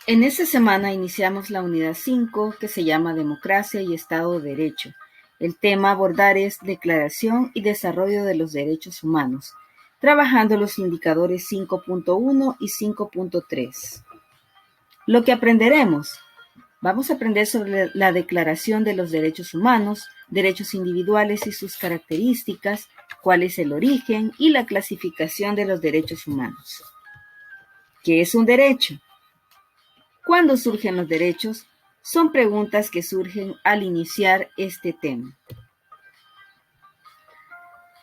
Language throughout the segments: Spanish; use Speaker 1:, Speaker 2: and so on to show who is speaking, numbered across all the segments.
Speaker 1: En esta semana iniciamos la unidad 5 que se llama Democracia y Estado de Derecho. El tema a abordar es Declaración y Desarrollo de los Derechos Humanos, trabajando los indicadores 5.1 y 5.3. Lo que aprenderemos. Vamos a aprender sobre la Declaración de los Derechos Humanos, derechos individuales y sus características, cuál es el origen y la clasificación de los derechos humanos. ¿Qué es un derecho? ¿Cuándo surgen los derechos? Son preguntas que surgen al iniciar este tema.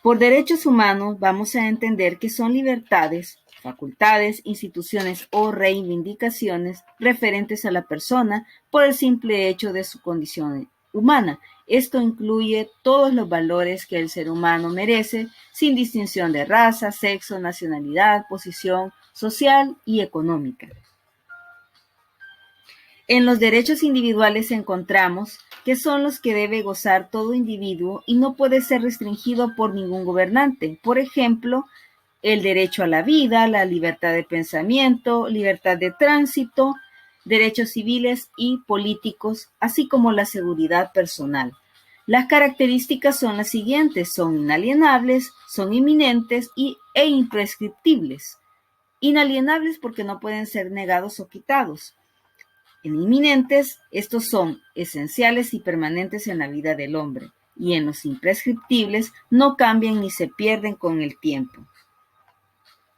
Speaker 1: Por derechos humanos vamos a entender que son libertades, facultades, instituciones o reivindicaciones referentes a la persona por el simple hecho de su condición humana. Esto incluye todos los valores que el ser humano merece, sin distinción de raza, sexo, nacionalidad, posición social y económica. En los derechos individuales encontramos que son los que debe gozar todo individuo y no puede ser restringido por ningún gobernante. Por ejemplo, el derecho a la vida, la libertad de pensamiento, libertad de tránsito, derechos civiles y políticos, así como la seguridad personal. Las características son las siguientes: son inalienables, son inminentes e imprescriptibles. Inalienables porque no pueden ser negados o quitados. En inminentes, estos son esenciales y permanentes en la vida del hombre, y en los imprescriptibles no cambian ni se pierden con el tiempo.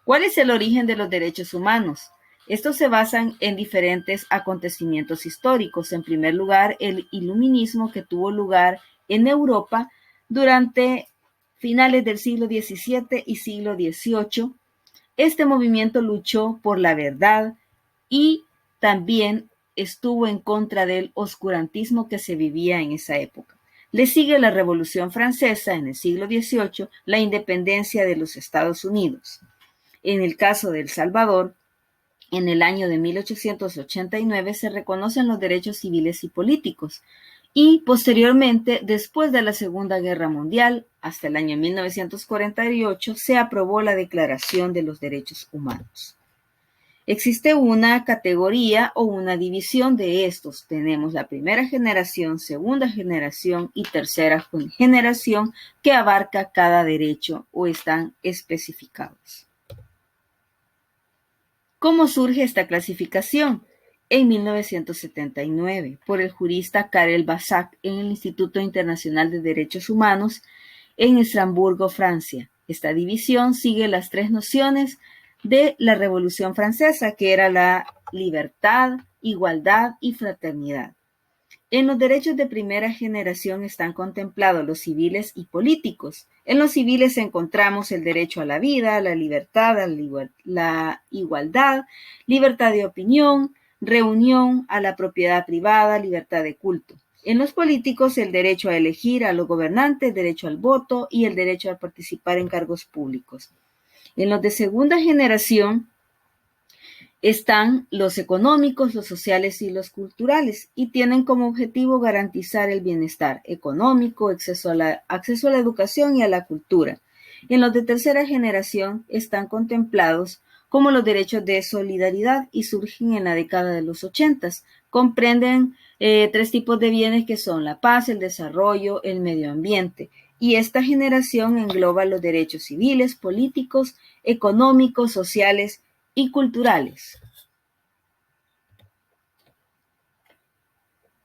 Speaker 1: ¿Cuál es el origen de los derechos humanos? Estos se basan en diferentes acontecimientos históricos. En primer lugar, el iluminismo que tuvo lugar en Europa durante finales del siglo XVII y siglo XVIII. Este movimiento luchó por la verdad y también estuvo en contra del oscurantismo que se vivía en esa época. Le sigue la Revolución Francesa en el siglo XVIII, la independencia de los Estados Unidos. En el caso de El Salvador, en el año de 1889 se reconocen los derechos civiles y políticos, y posteriormente, después de la Segunda Guerra Mundial, hasta el año 1948, se aprobó la Declaración de los Derechos Humanos. Existe una categoría o una división de estos. Tenemos la primera generación, segunda generación y tercera generación que abarca cada derecho o están especificados. ¿Cómo surge esta clasificación? En 1979, por el jurista Karel Basak en el Instituto Internacional de Derechos Humanos en Estrasburgo, Francia. Esta división sigue las tres nociones de la Revolución Francesa, que era la libertad, igualdad y fraternidad. En los derechos de primera generación están contemplados los civiles y políticos. En los civiles encontramos el derecho a la vida, a la libertad, a la igualdad, libertad de opinión, reunión, a la propiedad privada, libertad de culto. En los políticos, el derecho a elegir a los gobernantes, derecho al voto y el derecho a participar en cargos públicos. En los de segunda generación están los económicos, los sociales y los culturales, y tienen como objetivo garantizar el bienestar económico, acceso a la educación y a la cultura. En los de tercera generación están contemplados como los derechos de solidaridad y surgen en la década de los 80. Comprenden tres tipos de bienes que son la paz, el desarrollo, el medio ambiente. Y esta generación engloba los derechos civiles, políticos, económicos, sociales y culturales.